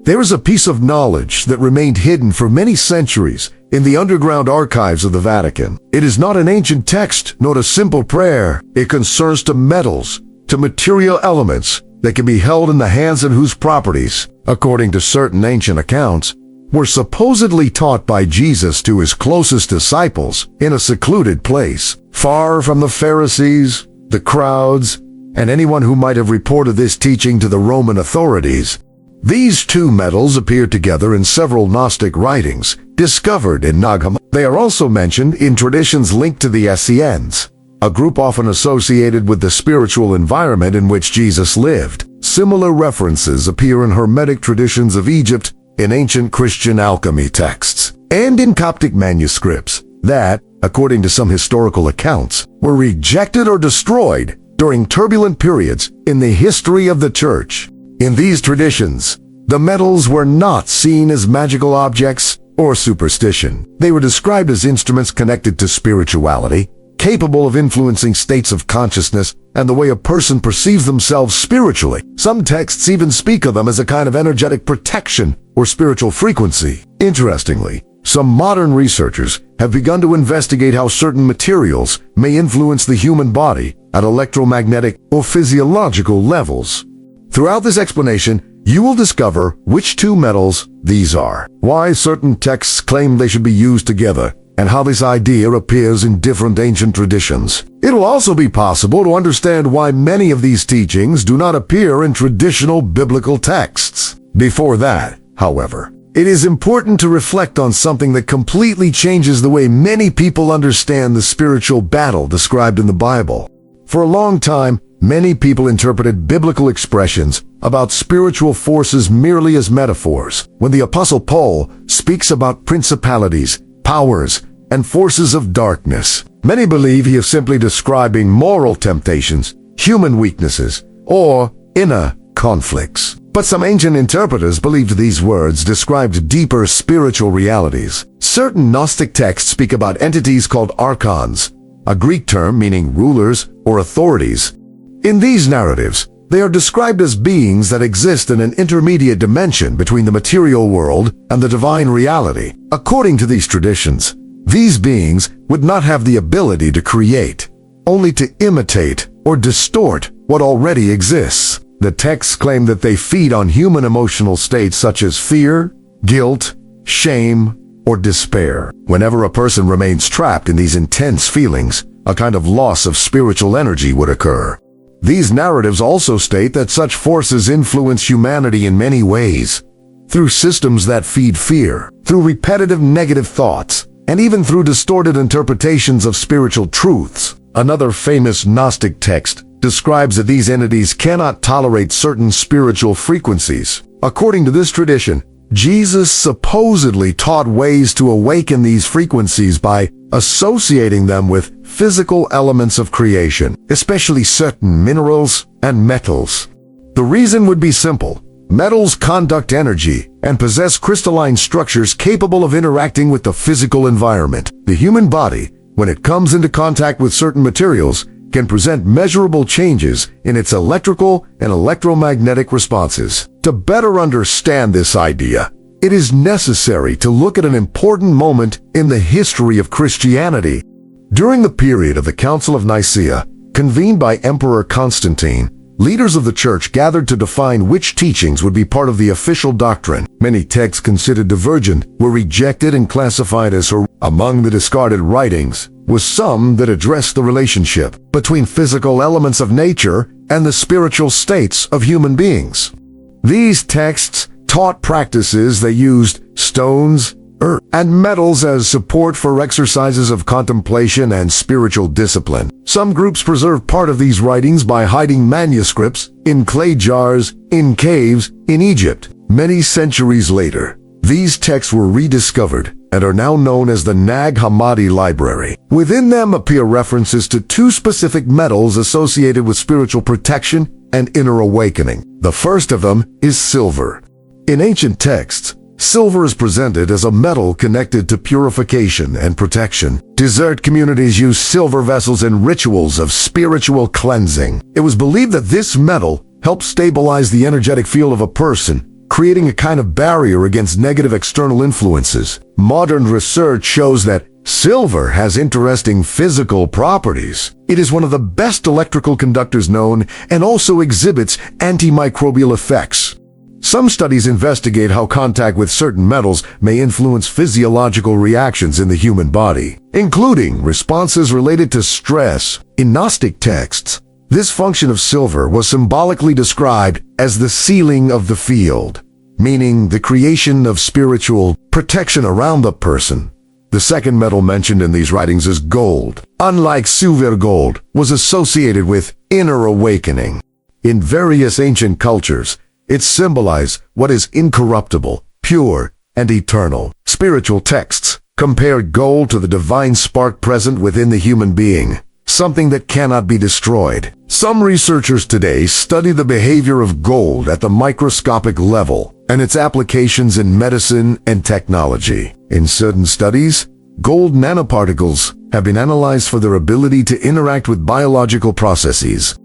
There is a piece of knowledge that remained hidden for many centuries in the underground archives of the Vatican. It is not an ancient text, nor a simple prayer. It concerns to metals, to material elements that can be held in the hands and whose properties, according to certain ancient accounts, were supposedly taught by Jesus to his closest disciples in a secluded place, far from the Pharisees, the crowds, and anyone who might have reported this teaching to the Roman authorities. These two metals appear together in several Gnostic writings discovered in Nag Hammadi. They are also mentioned in traditions linked to the Essenes, a group often associated with the spiritual environment in which Jesus lived. Similar references appear in Hermetic traditions of Egypt, in ancient Christian alchemy texts, and in Coptic manuscripts that, according to some historical accounts, were rejected or destroyed during turbulent periods in the history of the Church. In these traditions, the metals were not seen as magical objects or superstition. They were described as instruments connected to spirituality, capable of influencing states of consciousness and the way a person perceives themselves spiritually. Some texts even speak of them as a kind of energetic protection or spiritual frequency. Interestingly, some modern researchers have begun to investigate how certain materials may influence the human body at electromagnetic or physiological levels. Throughout this explanation, you will discover which two metals these are, why certain texts claim they should be used together, and how this idea appears in different ancient traditions. It will also be possible to understand why many of these teachings do not appear in traditional biblical texts. Before that, however, it is important to reflect on something that completely changes the way many people understand the spiritual battle described in the Bible. For a long time, many people interpreted biblical expressions about spiritual forces merely as metaphors. When the Apostle Paul speaks about principalities, powers, and forces of darkness, many believe he is simply describing moral temptations, human weaknesses, or inner conflicts. But some ancient interpreters believed these words described deeper spiritual realities. Certain Gnostic texts speak about entities called Archons, a Greek term meaning rulers or authorities. In these narratives, they are described as beings that exist in an intermediate dimension between the material world and the divine reality. According to these traditions, these beings would not have the ability to create, only to imitate or distort what already exists. The texts claim that they feed on human emotional states such as fear, guilt, shame, or despair. Whenever a person remains trapped in these intense feelings, a kind of loss of spiritual energy would occur. These narratives also state that such forces influence humanity in many ways, through systems that feed fear, through repetitive negative thoughts, and even through distorted interpretations of spiritual truths. Another famous Gnostic text describes that these entities cannot tolerate certain spiritual frequencies. According to this tradition, Jesus supposedly taught ways to awaken these frequencies by associating them with physical elements of creation, especially certain minerals and metals. The reason would be simple. Metals conduct energy and possess crystalline structures capable of interacting with the physical environment. The human body, when it comes into contact with certain materials, can present measurable changes in its electrical and electromagnetic responses. To better understand this idea, it is necessary to look at an important moment in the history of Christianity. During the period of the Council of Nicaea, convened by Emperor Constantine, leaders of the Church gathered to define which teachings would be part of the official doctrine. Many texts considered divergent were rejected and classified as heretical. Among the discarded writings was some that addressed the relationship between physical elements of nature and the spiritual states of human beings. These texts taught practices that used stones, earth, and metals as support for exercises of contemplation and spiritual discipline. Some groups preserved part of these writings by hiding manuscripts in clay jars in caves in Egypt. Many centuries later, these texts were rediscovered and are now known as the Nag Hammadi Library. Within them appear references to two specific metals associated with spiritual protection and inner awakening. The first of them is silver. In ancient texts, silver is presented as a metal connected to purification and protection. Desert communities use silver vessels in rituals of spiritual cleansing. It was believed that this metal helped stabilize the energetic field of a person, creating a kind of barrier against negative external influences. Modern research shows that silver has interesting physical properties. It is one of the best electrical conductors known and also exhibits antimicrobial effects. Some studies investigate how contact with certain metals may influence physiological reactions in the human body, including responses related to stress. In Gnostic texts, this function of silver was symbolically described as the sealing of the field, meaning the creation of spiritual protection around the person. The second metal mentioned in these writings is gold. Unlike silver, gold was associated with inner awakening. In various ancient cultures, it symbolized what is incorruptible, pure, and eternal. Spiritual texts compared gold to the divine spark present within the human being, something that cannot be destroyed. Some researchers today study the behavior of gold at the microscopic level and its applications in medicine and technology. In certain studies, gold nanoparticles have been analyzed for their ability to interact with biological processes.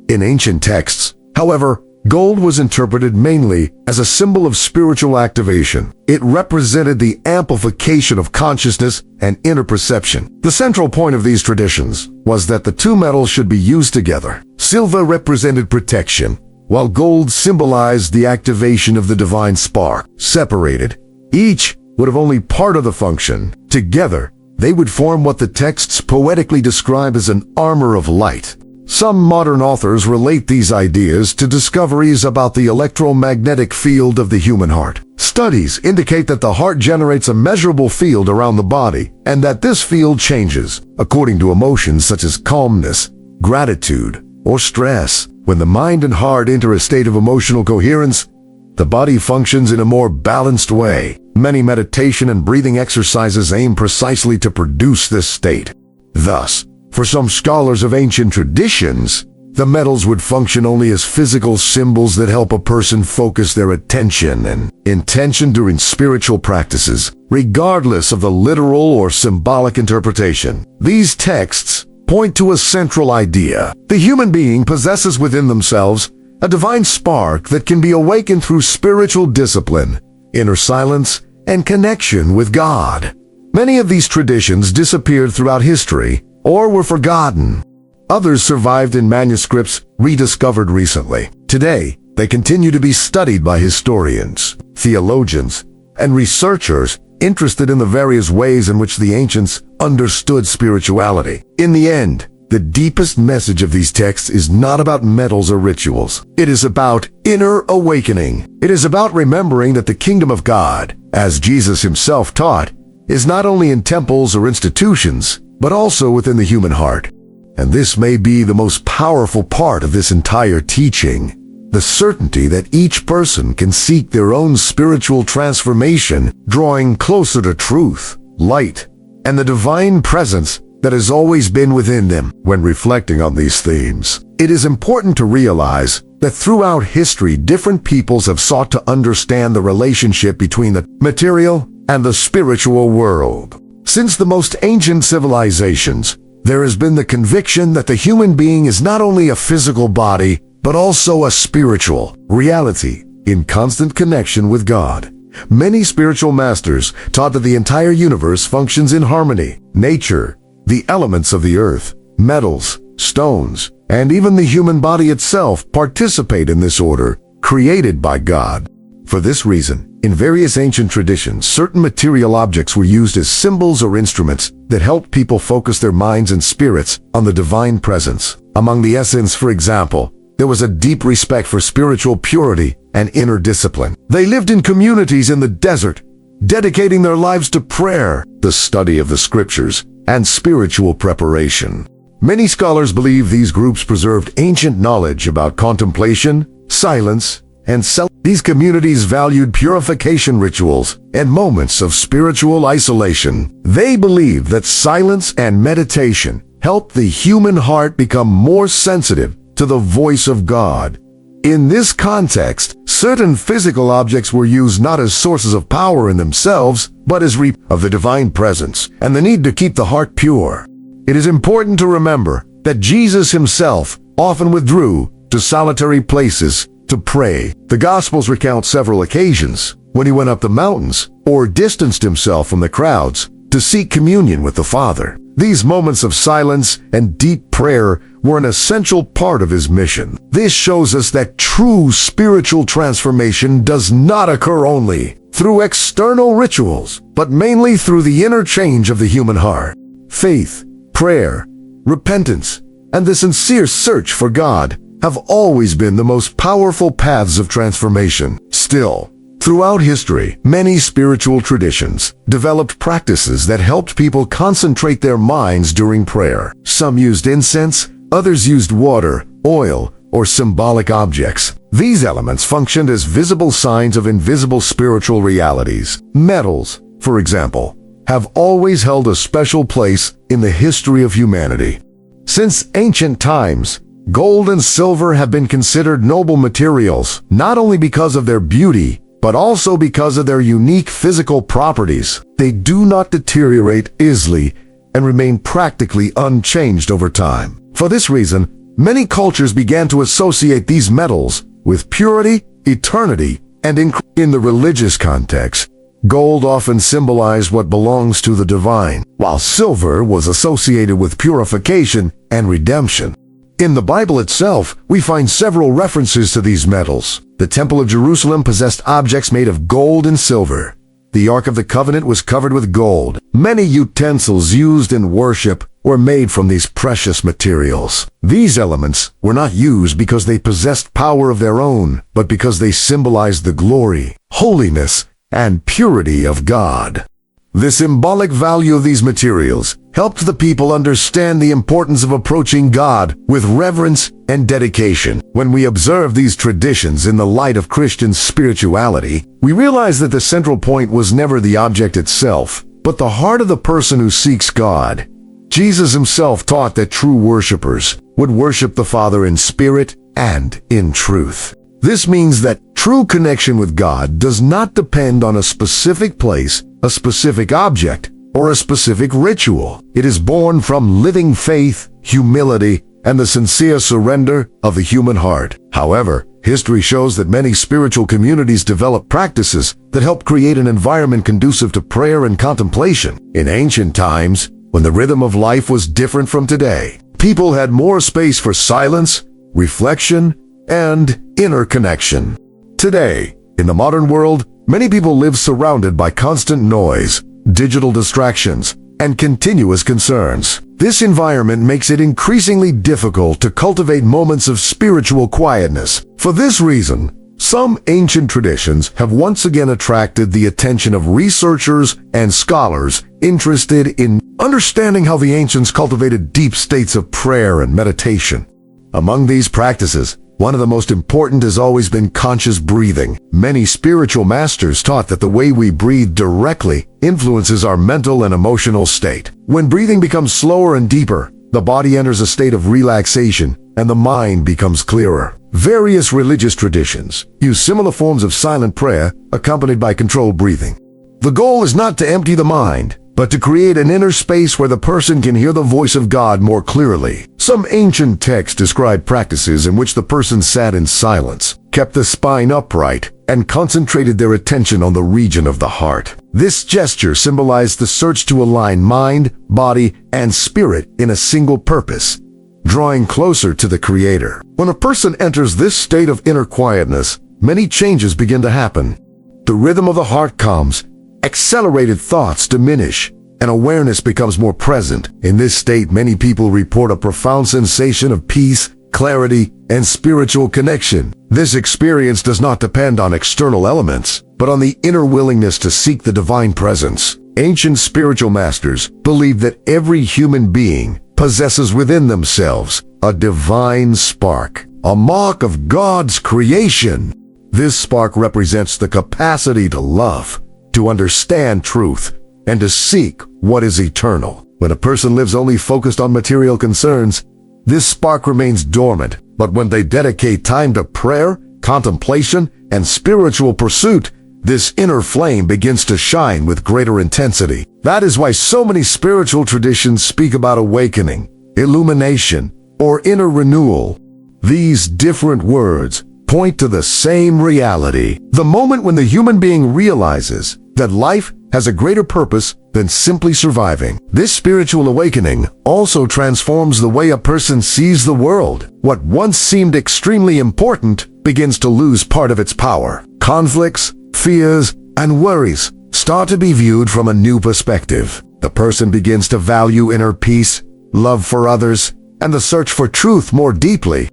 In ancient texts, however, gold was interpreted mainly as a symbol of spiritual activation. It represented the amplification of consciousness and inner perception. The central point of these traditions was that the two metals should be used together. Silver represented protection, while gold symbolized the activation of the divine spark. Separated, each would have only part of the function. Together, they would form what the texts poetically describe as an armor of light. Some modern authors relate these ideas to discoveries about the electromagnetic field of the human heart. Studies indicate that the heart generates a measurable field around the body, and that this field changes according to emotions such as calmness, gratitude, or stress. When the mind and heart enter a state of emotional coherence, the body functions in a more balanced way. Many meditation and breathing exercises aim precisely to produce this state. Thus, for some scholars of ancient traditions, the metals would function only as physical symbols that help a person focus their attention and intention during spiritual practices, regardless of the literal or symbolic interpretation. These texts point to a central idea. The human being possesses within themselves a divine spark that can be awakened through spiritual discipline, inner silence, and connection with God. Many of these traditions disappeared throughout history or were forgotten. Others survived in manuscripts rediscovered recently. Today, they continue to be studied by historians, theologians, and researchers interested in the various ways in which the ancients understood spirituality. In the end, the deepest message of these texts is not about metals or rituals. It is about inner awakening. It is about remembering that the kingdom of God, as Jesus himself taught, is not only in temples or institutions, but also within the human heart. And this may be the most powerful part of this entire teaching, the certainty that each person can seek their own spiritual transformation, drawing closer to truth, light, and the divine presence that has always been within them. When reflecting on these themes, it is important to realize that throughout history, different peoples have sought to understand the relationship between the material and the spiritual world. Since the most ancient civilizations, there has been the conviction that the human being is not only a physical body, but also a spiritual reality in constant connection with God. Many spiritual masters taught that the entire universe functions in harmony. Nature, the elements of the earth, metals, stones, and even the human body itself participate in this order, created by God. For this reason, in various ancient traditions, certain material objects were used as symbols or instruments that helped people focus their minds and spirits on the divine presence. Among the Essenes, for example, there was a deep respect for spiritual purity and inner discipline. They lived in communities in the desert, dedicating their lives to prayer, the study of the scriptures, and spiritual preparation. Many scholars believe these groups preserved ancient knowledge about contemplation, silence, and self. These communities valued purification rituals and moments of spiritual isolation. They believed that silence and meditation helped the human heart become more sensitive to the voice of God. In this context, certain physical objects were used not as sources of power in themselves, but as of the divine presence and the need to keep the heart pure. It is important to remember that Jesus himself often withdrew to solitary places to to pray. The Gospels recount several occasions when he went up the mountains or distanced himself from the crowds to seek communion with the Father. These moments of silence and deep prayer were an essential part of his mission. This shows us that true spiritual transformation does not occur only through external rituals, but mainly through the inner change of the human heart. Faith, prayer, repentance, and the sincere search for God have always been the most powerful paths of transformation. Still, throughout history, many spiritual traditions developed practices that helped people concentrate their minds during prayer. Some used incense, others used water, oil, or symbolic objects. These elements functioned as visible signs of invisible spiritual realities. Metals, for example, have always held a special place in the history of humanity. Since ancient times, gold and silver have been considered noble materials, not only because of their beauty, but also because of their unique physical properties. They do not deteriorate easily and remain practically unchanged over time. For this reason, many cultures began to associate these metals with purity, eternity, and in the religious context, gold often symbolized what belongs to the divine, while silver was associated with purification and redemption. In the Bible itself, we find several references to these metals. The Temple of Jerusalem possessed objects made of gold and silver. The Ark of the Covenant was covered with gold. Many utensils used in worship were made from these precious materials. These elements were not used because they possessed power of their own, but because they symbolized the glory, holiness, and purity of God. The symbolic value of these materials helped the people understand the importance of approaching God with reverence and dedication. When we observe these traditions in the light of Christian spirituality, we realize that the central point was never the object itself, but the heart of the person who seeks God. Jesus himself taught that true worshipers would worship the Father in spirit and in truth. This means that true connection with God does not depend on a specific place, a specific object, or a specific ritual. It is born from living faith, humility, and the sincere surrender of the human heart. However, history shows that many spiritual communities develop practices that help create an environment conducive to prayer and contemplation. In ancient times, when the rhythm of life was different from today, people had more space for silence, reflection, and inner connection. Today, in the modern world, many people live surrounded by constant noise, digital distractions, and continuous concerns. This environment makes it increasingly difficult to cultivate moments of spiritual quietness. For this reason, some ancient traditions have once again attracted the attention of researchers and scholars interested in understanding how the ancients cultivated deep states of prayer and meditation. Among these practices, one of the most important has always been conscious breathing. Many spiritual masters taught that the way we breathe directly influences our mental and emotional state. When breathing becomes slower and deeper, the body enters a state of relaxation and the mind becomes clearer. Various religious traditions use similar forms of silent prayer accompanied by controlled breathing. The goal is not to empty the mind, but to create an inner space where the person can hear the voice of God more clearly. Some ancient texts describe practices in which the person sat in silence, kept the spine upright, and concentrated their attention on the region of the heart. This gesture symbolized the search to align mind, body, and spirit in a single purpose, drawing closer to the Creator. When a person enters this state of inner quietness, many changes begin to happen. The rhythm of the heart calms, accelerated thoughts diminish, and awareness becomes more present. In this state, many people report a profound sensation of peace, clarity, and spiritual connection. This experience does not depend on external elements, but on the inner willingness to seek the divine presence. Ancient spiritual masters believed that every human being possesses within themselves a divine spark, a mark of God's creation. This spark represents the capacity to love, to understand truth, and to seek what is eternal. When a person lives only focused on material concerns, this spark remains dormant. But when they dedicate time to prayer, contemplation, and spiritual pursuit, this inner flame begins to shine with greater intensity. That is why so many spiritual traditions speak about awakening, illumination, or inner renewal. These different words point to the same reality. The moment when the human being realizes that life has a greater purpose than simply surviving. This spiritual awakening also transforms the way a person sees the world. What once seemed extremely important begins to lose part of its power. Conflicts, fears, and worries start to be viewed from a new perspective. The person begins to value inner peace, love for others, and the search for truth more deeply.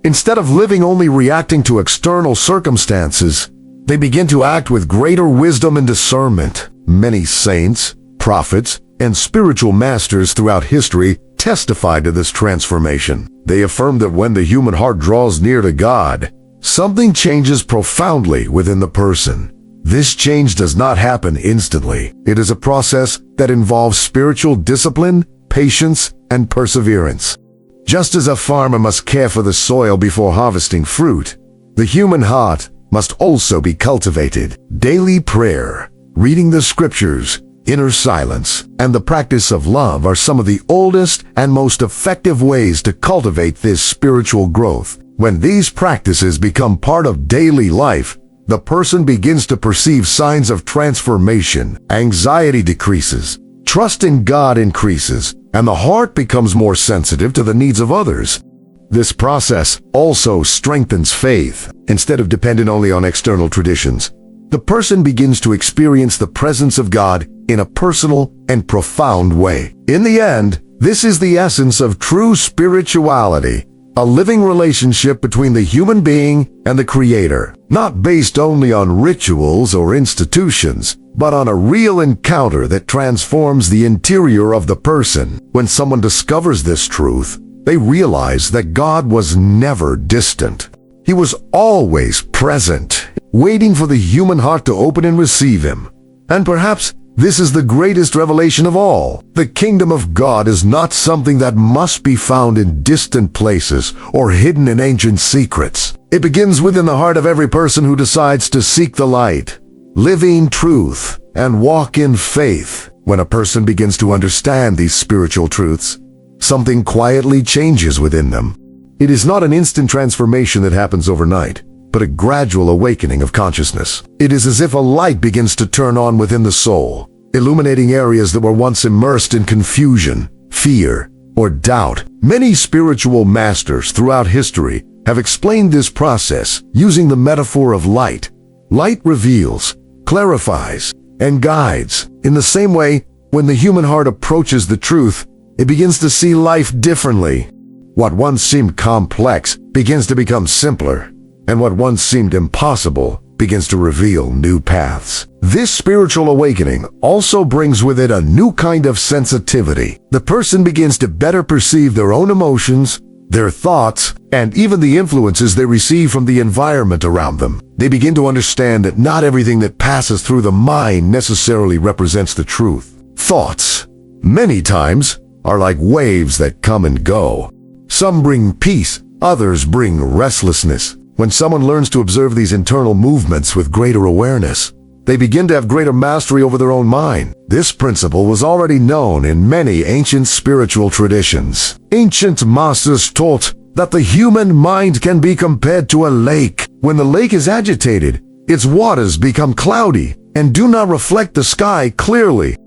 Instead of living only reacting to external circumstances, they begin to act with greater wisdom and discernment. Many saints, prophets, and spiritual masters throughout history testify to this transformation. They affirm that when the human heart draws near to God, something changes profoundly within the person. This change does not happen instantly. It is a process that involves spiritual discipline, patience, and perseverance. Just as a farmer must care for the soil before harvesting fruit, the human heart must also be cultivated. Daily prayer, reading the scriptures, inner silence, and the practice of love are some of the oldest and most effective ways to cultivate this spiritual growth. When these practices become part of daily life, the person begins to perceive signs of transformation. Anxiety decreases, trust in God increases, and the heart becomes more sensitive to the needs of others. This process also strengthens faith. Instead of depending only on external traditions, the person begins to experience the presence of God in a personal and profound way. In the end, this is the essence of true spirituality, a living relationship between the human being and the Creator, not based only on rituals or institutions, but on a real encounter that transforms the interior of the person. When someone discovers this truth, they realize that God was never distant. He was always present, waiting for the human heart to open and receive Him. And perhaps this is the greatest revelation of all. The kingdom of God is not something that must be found in distant places or hidden in ancient secrets. It begins within the heart of every person who decides to seek the light, living truth, and walk in faith. When a person begins to understand these spiritual truths, something quietly changes within them. It is not an instant transformation that happens overnight, but a gradual awakening of consciousness. It is as if a light begins to turn on within the soul, illuminating areas that were once immersed in confusion, fear, or doubt. Many spiritual masters throughout history have explained this process using the metaphor of light. Light reveals, clarifies, and guides. In the same way, when the human heart approaches the truth, it begins to see life differently. What once seemed complex begins to become simpler, and what once seemed impossible begins to reveal new paths. This spiritual awakening also brings with it a new kind of sensitivity. The person begins to better perceive their own emotions, their thoughts, and even the influences they receive from the environment around them. They begin to understand that not everything that passes through the mind necessarily represents the truth. Thoughts, many times, are like waves that come and go. Some bring peace, others bring restlessness. When someone learns to observe these internal movements with greater awareness, they begin to have greater mastery over their own mind. This principle was already known in many ancient spiritual traditions. Ancient masters taught that the human mind can be compared to a lake. When the lake is agitated, its waters become cloudy and do not reflect the sky clearly.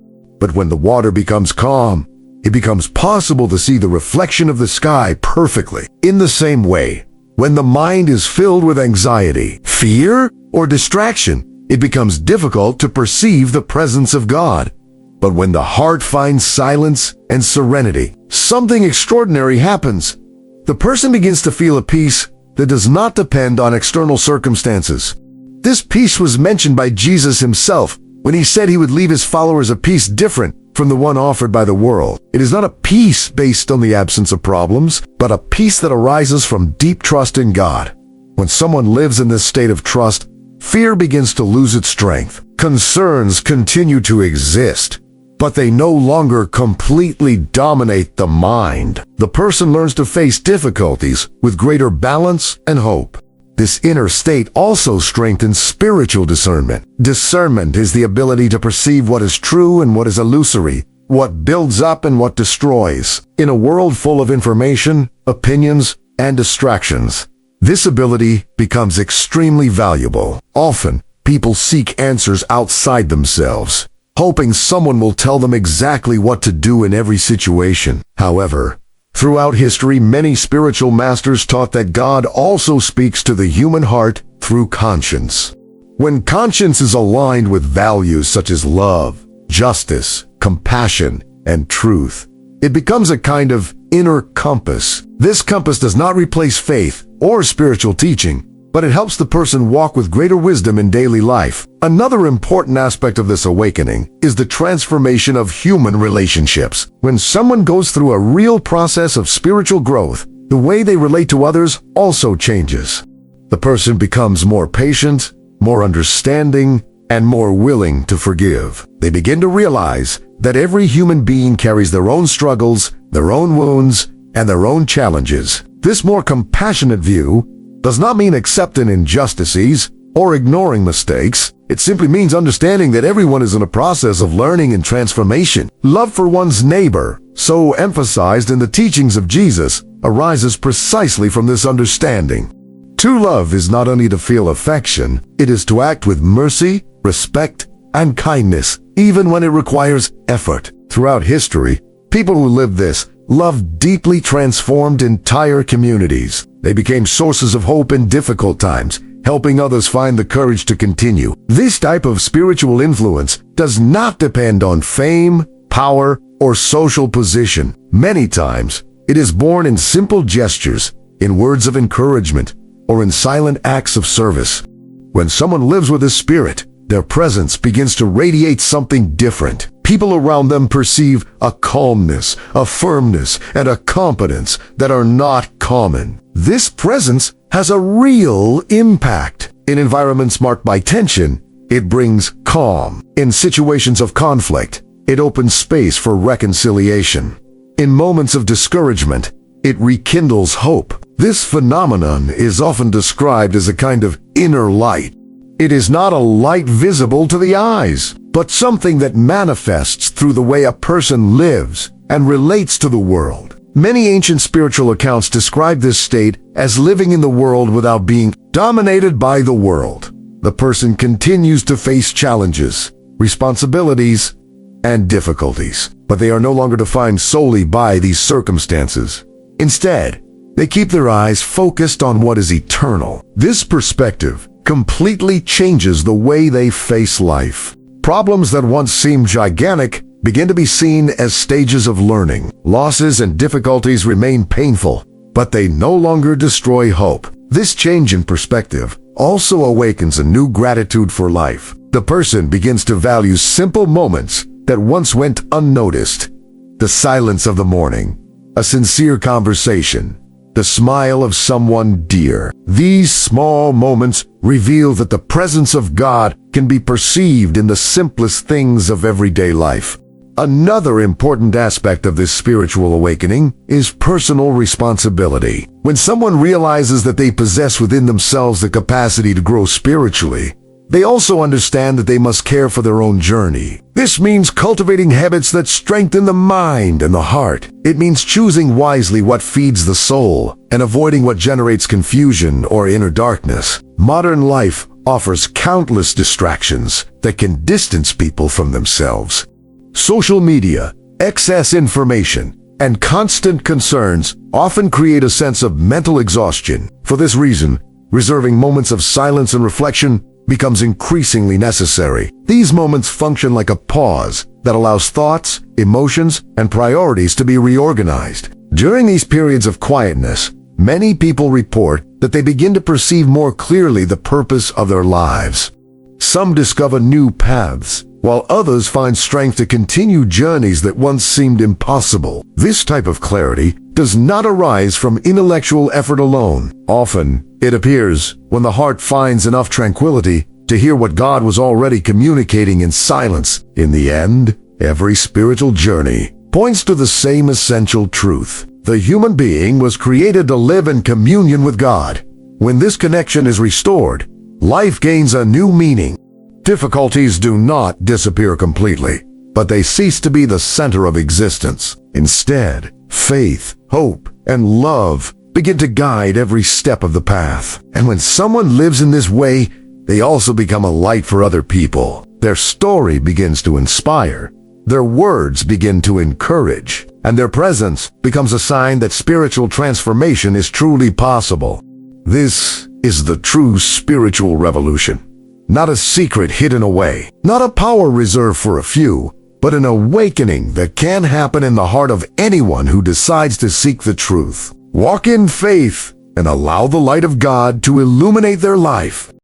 But when the water becomes calm, it becomes possible to see the reflection of the sky perfectly. In the same way, when the mind is filled with anxiety, fear, or distraction, it becomes difficult to perceive the presence of God. But when the heart finds silence and serenity, something extraordinary happens. The person begins to feel a peace that does not depend on external circumstances. This peace was mentioned by Jesus himself when he said he would leave his followers a peace different from the one offered by the world. It is not a peace based on the absence of problems, but a peace that arises from deep trust in God. When someone lives in this state of trust, fear begins to lose its strength. Concerns continue to exist, but they no longer completely dominate the mind. The person learns to face difficulties with greater balance and hope. This inner state also strengthens spiritual discernment. Discernment is the ability to perceive what is true and what is illusory, what builds up and what destroys. In a world full of information, opinions, and distractions, This ability becomes extremely valuable. Often, people seek answers outside themselves, hoping someone will tell them exactly what to do in every situation. However, throughout history, many spiritual masters taught that God also speaks to the human heart through conscience. When conscience is aligned with values such as love, justice, compassion, and truth, it becomes a kind of inner compass. This compass does not replace faith or spiritual teaching, but it helps the person walk with greater wisdom in daily life. Another important aspect of this awakening is the transformation of human relationships. When someone goes through a real process of spiritual growth, the way they relate to others also changes. The person becomes more patient, more understanding, and more willing to forgive. They begin to realize that every human being carries their own struggles, their own wounds, and their own challenges. This more compassionate view does not mean accepting injustices or ignoring mistakes. It simply means understanding that everyone is in a process of learning and transformation. Love for one's neighbor, so emphasized in the teachings of Jesus, arises precisely from this understanding. To love is not only to feel affection, it is to act with mercy, respect, and kindness, even when it requires effort. Throughout history, people who lived this love deeply transformed entire communities. They became sources of hope in difficult times, helping others find the courage to continue. This type of spiritual influence does not depend on fame, power, or social position. Many times, it is born in simple gestures, in words of encouragement, or in silent acts of service. When someone lives with this spirit, their presence begins to radiate something different. People around them perceive a calmness, a firmness, and a competence that are not common. This presence has a real impact. In environments marked by tension, it brings calm. In situations of conflict, it opens space for reconciliation. In moments of discouragement, it rekindles hope. This phenomenon is often described as a kind of inner light. It is not a light visible to the eyes, but something that manifests through the way a person lives and relates to the world. Many ancient spiritual accounts describe this state as living in the world without being dominated by the world. The person continues to face challenges, responsibilities, and difficulties, but they are no longer defined solely by these circumstances. Instead, they keep their eyes focused on what is eternal. This perspective completely changes the way they face life. Problems that once seemed gigantic begin to be seen as stages of learning. Losses and difficulties remain painful, but they no longer destroy hope. This change in perspective also awakens a new gratitude for life. The person begins to value simple moments that once went unnoticed. The silence of the morning, a sincere conversation, the smile of someone dear. These small moments reveal that the presence of God can be perceived in the simplest things of everyday life. Another important aspect of this spiritual awakening is personal responsibility. When someone realizes that they possess within themselves the capacity to grow spiritually, they also understand that they must care for their own journey. This means cultivating habits that strengthen the mind and the heart. It means choosing wisely what feeds the soul and avoiding what generates confusion or inner darkness. Modern life offers countless distractions that can distance people from themselves. Social media, excess information, and constant concerns often create a sense of mental exhaustion. For this reason, reserving moments of silence and reflection becomes increasingly necessary. These moments function like a pause that allows thoughts, emotions, and priorities to be reorganized. During these periods of quietness, many people report that they begin to perceive more clearly the purpose of their lives. Some discover new paths, while others find strength to continue journeys that once seemed impossible. This type of clarity does not arise from intellectual effort alone. Often, it appears when the heart finds enough tranquility to hear what God was already communicating in silence. In the end, every spiritual journey points to the same essential truth. The human being was created to live in communion with God. When this connection is restored, life gains a new meaning. Difficulties do not disappear completely, but they cease to be the center of existence. Instead, faith, hope, and love begin to guide every step of the path. And when someone lives in this way, they also become a light for other people. Their story begins to inspire. Their words begin to encourage. And their presence becomes a sign that spiritual transformation is truly possible. This is the true spiritual revolution. Not a secret hidden away, not a power reserved for a few, but an awakening that can happen in the heart of anyone who decides to seek the truth. Walk in faith and allow the light of God to illuminate their life.